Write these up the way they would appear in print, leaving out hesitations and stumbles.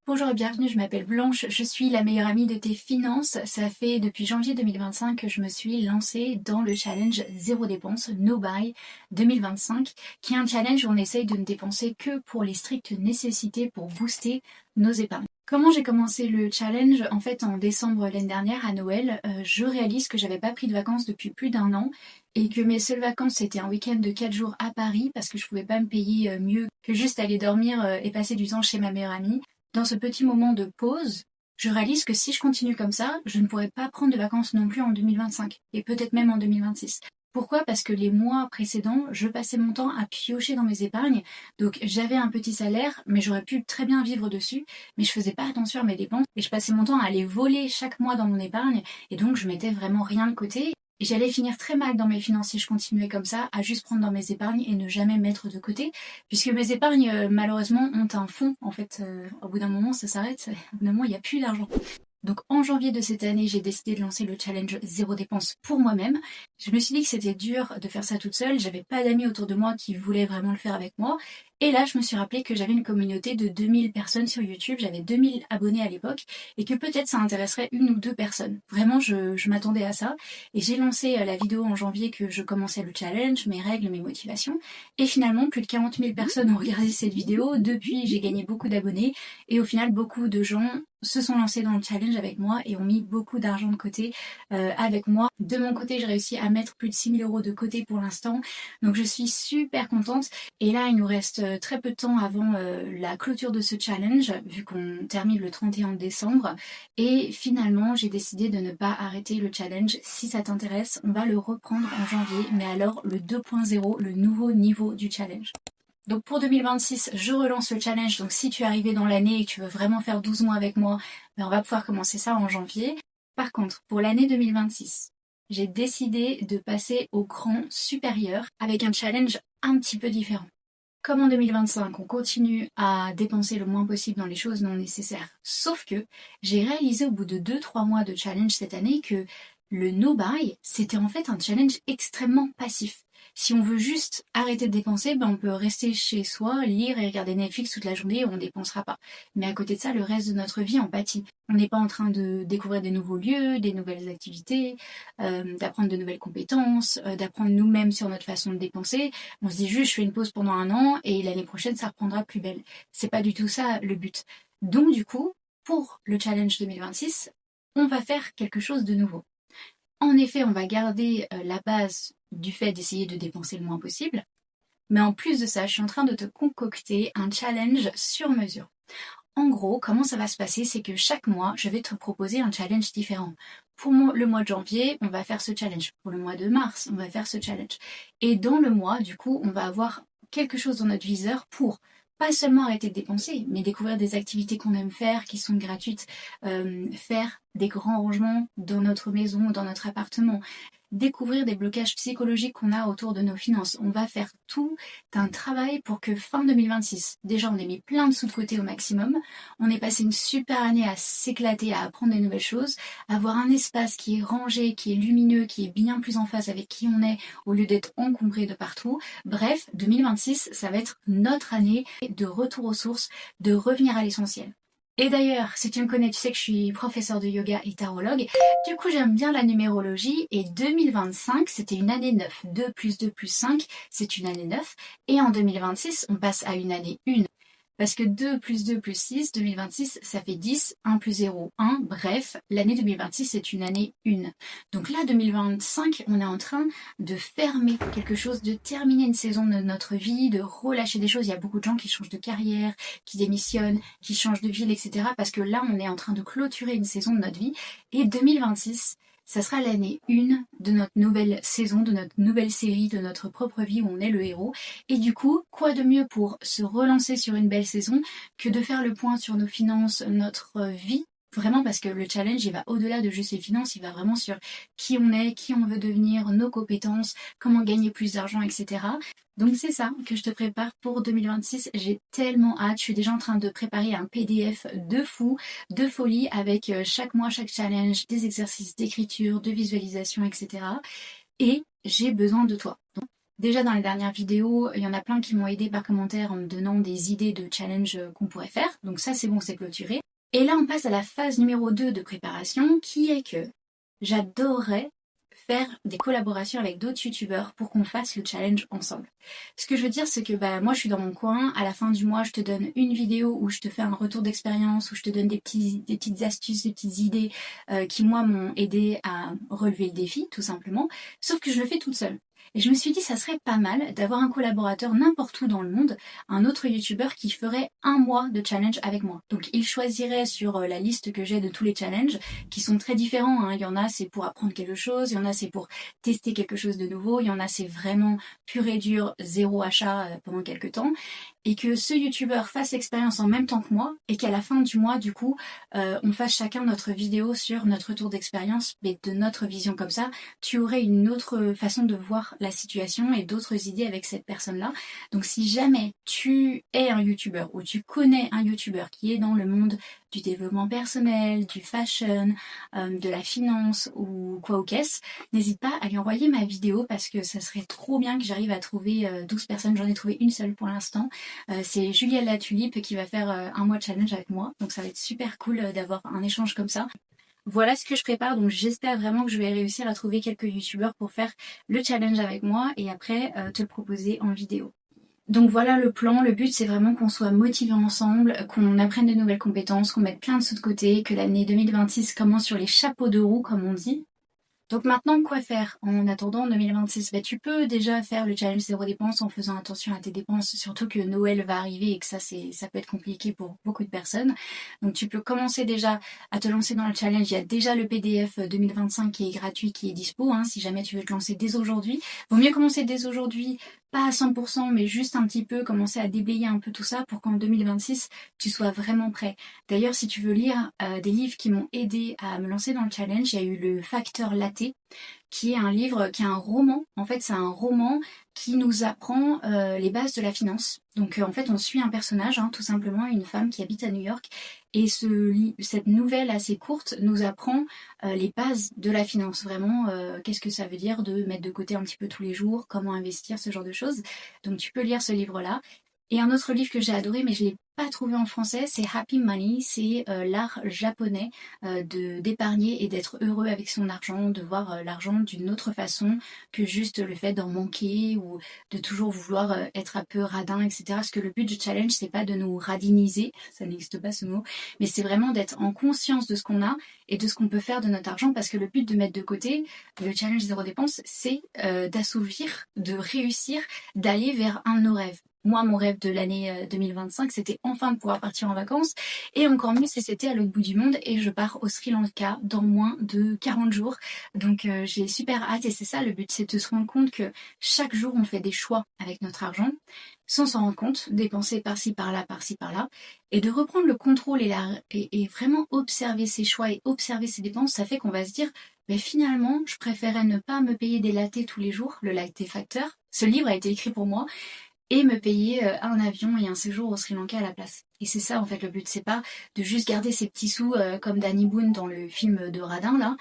Bonjour et bienvenue, je m'appelle Blanche, je suis la meilleure amie de tes finances. Ça fait depuis janvier 2025 que je me suis lancée dans le challenge zéro dépense, No Buy 2025, qui est un challenge où on essaye de ne dépenser que pour les strictes nécessités pour booster nos épargnes. Comment j'ai commencé le challenge? En fait, en décembre l'année dernière, à Noël, je réalise que j'avais pas pris de vacances depuis plus d'un an et que mes seules vacances c'était un week-end de 4 jours à Paris parce que je pouvais pas me payer mieux que juste aller dormir et passer du temps chez ma meilleure amie. Dans ce petit moment de pause, je réalise que si je continue comme ça, je ne pourrai pas prendre de vacances non plus en 2025 et peut-être même en 2026. Pourquoi? Parce que les mois précédents, je passais mon temps à piocher dans mes épargnes. Donc j'avais un petit salaire, mais j'aurais pu très bien vivre dessus, mais je faisais pas attention à mes dépenses et je passais mon temps à les voler chaque mois dans mon épargne et donc je mettais vraiment rien de côté. Et j'allais finir très mal dans mes finances si je continuais comme ça, à juste prendre dans mes épargnes et ne jamais mettre de côté, puisque mes épargnes, malheureusement, ont un fond. En fait, au bout d'un moment, ça s'arrête. Au bout d'un moment, il n'y a plus d'argent. Donc en janvier de cette année, j'ai décidé de lancer le challenge zéro dépense pour moi-même. Je me suis dit que c'était dur de faire ça toute seule, j'avais pas d'amis autour de moi qui voulaient vraiment le faire avec moi. Et là, je me suis rappelé que j'avais une communauté de 2000 personnes sur YouTube, j'avais 2000 abonnés à l'époque, et que peut-être ça intéresserait une ou deux personnes. Vraiment, je m'attendais à ça. Et j'ai lancé la vidéo en janvier que je commençais le challenge, mes règles, mes motivations. Et finalement, plus de 40 000 personnes ont regardé cette vidéo. Depuis, j'ai gagné beaucoup d'abonnés. Et au final, beaucoup de gens se sont lancés dans le challenge avec moi et ont mis beaucoup d'argent de côté avec moi. De mon côté, j'ai réussi à mettre plus de 6 000 euros de côté pour l'instant. Donc je suis super contente. Et là, il nous reste très peu de temps avant la clôture de ce challenge, vu qu'on termine le 31 décembre. Et finalement, j'ai décidé de ne pas arrêter le challenge. Si ça t'intéresse, on va le reprendre en janvier, mais alors le 2.0, le nouveau niveau du challenge. Donc pour 2026, je relance le challenge. Donc si tu es arrivé dans l'année et que tu veux vraiment faire 12 mois avec moi, ben on va pouvoir commencer ça en janvier. Par contre, pour l'année 2026, j'ai décidé de passer au cran supérieur avec un challenge un petit peu différent. Comme en 2025, on continue à dépenser le moins possible dans les choses non nécessaires. Sauf que j'ai réalisé au bout de 2-3 mois de challenge cette année que le no-buy, c'était en fait un challenge extrêmement passif. Si on veut juste arrêter de dépenser, ben on peut rester chez soi, lire et regarder Netflix toute la journée et on ne dépensera pas. Mais à côté de ça, le reste de notre vie en pâtit. On n'est pas en train de découvrir des nouveaux lieux, des nouvelles activités, d'apprendre de nouvelles compétences, d'apprendre nous-mêmes sur notre façon de dépenser. On se dit juste, je fais une pause pendant un an et l'année prochaine, ça reprendra plus belle. C'est pas du tout ça le but. Donc du coup, pour le challenge 2026, on va faire quelque chose de nouveau. En effet, on va garder la base du fait d'essayer de dépenser le moins possible. Mais en plus de ça, je suis en train de te concocter un challenge sur mesure. En gros, comment ça va se passer, c'est que chaque mois, je vais te proposer un challenge différent. Pour le mois de janvier, on va faire ce challenge. Pour le mois de mars, on va faire ce challenge. Et dans le mois, du coup, on va avoir quelque chose dans notre viseur pour pas seulement arrêter de dépenser, mais découvrir des activités qu'on aime faire, qui sont gratuites, faire des grands rangements dans notre maison, dans notre appartement, découvrir des blocages psychologiques qu'on a autour de nos finances. On va faire tout un travail pour que fin 2026, déjà on ait mis plein de sous de côté au maximum, on ait passé une super année à s'éclater, à apprendre des nouvelles choses, avoir un espace qui est rangé, qui est lumineux, qui est bien plus en phase avec qui on est au lieu d'être encombré de partout. Bref, 2026, ça va être notre année de retour aux sources, de revenir à l'essentiel. Et d'ailleurs, si tu me connais, tu sais que je suis professeure de yoga et tarologue. Du coup, j'aime bien la numérologie et 2025, c'était une année 9. 2 plus 2 plus 5, c'est une année 9. Et en 2026, on passe à une année 1. Parce que 2 plus 2 plus 6, 2026, ça fait 10, 1 plus 0, 1. Bref, l'année 2026, c'est une année 1. Donc là, 2025, on est en train de fermer quelque chose, de terminer une saison de notre vie, de relâcher des choses. Il y a beaucoup de gens qui changent de carrière, qui démissionnent, qui changent de ville, etc. Parce que là, on est en train de clôturer une saison de notre vie. Et 2026, ça sera l'année 1 de notre nouvelle saison, de notre nouvelle série, de notre propre vie où on est le héros. Et du coup, quoi de mieux pour se relancer sur une belle saison que de faire le point sur nos finances, notre vie. Vraiment parce que le challenge, il va au-delà de juste les finances, il va vraiment sur qui on est, qui on veut devenir, nos compétences, comment gagner plus d'argent, etc. Donc c'est ça que je te prépare pour 2026. J'ai tellement hâte. Je suis déjà en train de préparer un PDF de fou, de folie, avec chaque mois, chaque challenge, des exercices d'écriture, de visualisation, etc. Et j'ai besoin de toi. Donc, Déjà dans les dernières vidéos, il y en a plein qui m'ont aidé par commentaire en me donnant des idées de challenge qu'on pourrait faire. Donc ça c'est bon, c'est clôturé. Et là on passe à la phase numéro 2 de préparation qui est que j'adorerais faire des collaborations avec d'autres youtubeurs pour qu'on fasse le challenge ensemble. Ce que je veux dire, c'est que moi je suis dans mon coin, à la fin du mois je te donne une vidéo où je te fais un retour d'expérience, où je te donne des petites astuces, des petites idées qui moi m'ont aidé à relever le défi tout simplement, sauf que je le fais toute seule. Et je me suis dit ça serait pas mal d'avoir un collaborateur n'importe où dans le monde, un autre youtubeur qui ferait un mois de challenge avec moi. Donc il choisirait sur la liste que j'ai de tous les challenges, qui sont très différents, hein. Il y en a c'est pour apprendre quelque chose, il y en a c'est pour tester quelque chose de nouveau, il y en a c'est vraiment pur et dur, zéro achat pendant quelques temps, et que ce youtubeur fasse l'expérience en même temps que moi, et qu'à la fin du mois du coup on fasse chacun notre vidéo sur notre retour d'expérience, mais de notre vision. Comme ça tu aurais une autre façon de voir la situation et d'autres idées avec cette personne-là. Donc si jamais tu es un youtubeur ou tu connais un youtubeur qui est dans le monde du développement personnel, du fashion, de la finance ou quoi ou qu'est-ce, n'hésite pas à lui envoyer ma vidéo parce que ça serait trop bien que j'arrive à trouver 12 personnes. J'en ai trouvé une seule pour l'instant. C'est Juliette la Tulipe qui va faire un mois de challenge avec moi. Donc ça va être super cool d'avoir un échange comme ça. Voilà ce que je prépare, donc j'espère vraiment que je vais réussir à trouver quelques youtubeurs pour faire le challenge avec moi et après te le proposer en vidéo. Donc voilà le plan, le but c'est vraiment qu'on soit motivés ensemble, qu'on apprenne de nouvelles compétences, qu'on mette plein de sous de côté, que l'année 2026 commence sur les chapeaux de roue comme on dit. Donc maintenant, quoi faire en attendant 2026? Tu peux déjà faire le challenge zéro dépense en faisant attention à tes dépenses, surtout que Noël va arriver et que ça peut être compliqué pour beaucoup de personnes. Donc tu peux commencer déjà à te lancer dans le challenge. Il y a déjà le PDF 2025 qui est gratuit, qui est dispo, hein, si jamais tu veux te lancer dès aujourd'hui. Vaut mieux commencer dès aujourd'hui, pas à 100%, mais juste un petit peu, commencer à déblayer un peu tout ça pour qu'en 2026, tu sois vraiment prêt. D'ailleurs, si tu veux lire des livres qui m'ont aidé à me lancer dans le challenge, il y a eu le Facteur Latte, qui est un livre, qui est un roman. En fait, c'est un roman qui nous apprend les bases de la finance. Donc en fait, on suit un personnage, hein, tout simplement une femme qui habite à New York. Et cette nouvelle assez courte nous apprend les bases de la finance. Vraiment, qu'est-ce que ça veut dire de mettre de côté un petit peu tous les jours, comment investir, ce genre de choses. Donc tu peux lire ce livre-là. Et un autre livre que j'ai adoré, mais je l'ai pas trouvé en français, c'est Happy Money. C'est l'art japonais d'épargner et d'être heureux avec son argent, de voir l'argent d'une autre façon que juste le fait d'en manquer ou de toujours vouloir être un peu radin, etc. Parce que le but du challenge, c'est pas de nous radiniser, ça n'existe pas ce mot, mais c'est vraiment d'être en conscience de ce qu'on a et de ce qu'on peut faire de notre argent, parce que le but de mettre de côté le challenge zéro dépense, c'est d'assouvir, de réussir, d'aller vers un de nos rêves. Moi, mon rêve de l'année 2025, c'était enfin de pouvoir partir en vacances. Et encore mieux, c'était à l'autre bout du monde. Et je pars au Sri Lanka dans moins de 40 jours. Donc, j'ai super hâte. Et c'est ça, le but, c'est de se rendre compte que chaque jour, on fait des choix avec notre argent, sans s'en rendre compte, dépenser par-ci, par-là, par-ci, par-là. Et de reprendre le contrôle et vraiment observer ses choix et observer ses dépenses, ça fait qu'on va se dire, mais finalement, je préférais ne pas me payer des lattés tous les jours, le Latte Factor. Ce livre a été écrit pour moi. Et me payer un avion et un séjour au Sri Lanka à la place. Et c'est ça en fait le but, c'est pas de juste garder ses petits sous comme Danny Boone dans le film de Radin là,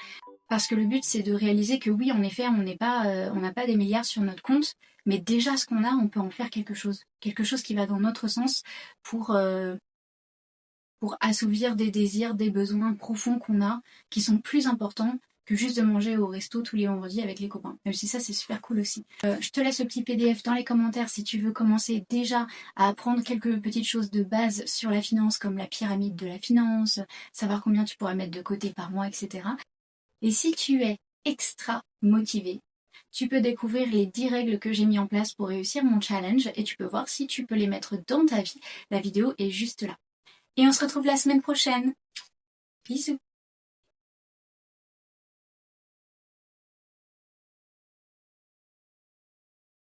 parce que le but c'est de réaliser que oui en effet on n'a pas des milliards sur notre compte, mais déjà ce qu'on a on peut en faire quelque chose qui va dans notre sens pour assouvir des désirs, des besoins profonds qu'on a, qui sont plus importants que juste de manger au resto tous les vendredis avec les copains. Même si ça, c'est super cool aussi. Je te laisse le petit PDF dans les commentaires si tu veux commencer déjà à apprendre quelques petites choses de base sur la finance, comme la pyramide de la finance, savoir combien tu pourras mettre de côté par mois, etc. Et si tu es extra motivé, tu peux découvrir les 10 règles que j'ai mis en place pour réussir mon challenge et tu peux voir si tu peux les mettre dans ta vie. La vidéo est juste là. Et on se retrouve la semaine prochaine. Bisous.